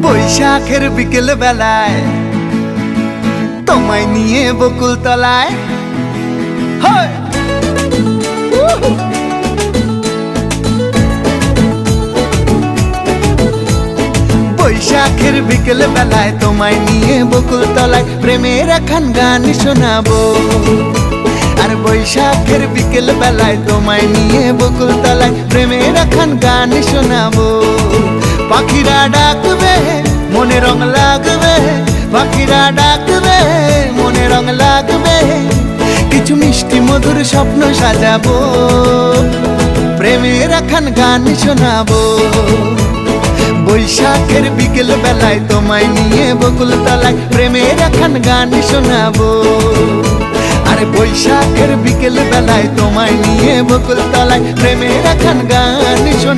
বৈশাখের বিকেল বেলায় তোমায় নিয়ে বকুল তলায় বৈশাখের বিকেল বেলায় তোমায় নিয়ে বকুল তলায় প্রেমের একখান গান শোনাবো। আর বৈশাখের বিকেল বেলায় তোমায় নিয়ে বকুল তলায় প্রেমের একখান গান শোনাবো। পাখিরা ডাকবে মনে রং লাগবে, পাখিরা ডাকবে মনে রং লাগবে, কিছু মিষ্টি মধুর স্বপ্ন সাজাবো, প্রেমের একখান গান শোনাবো। বৈশাখের বিকেল বেলায় তোমায় নিয়ে বকুল তলায় প্রেমের একখান গান শোনাবো। আরে বৈশাখের বিকেল বেলায় তোমায় নিয়ে বকুল তলায় প্রেমের একখান গান শোনাবো।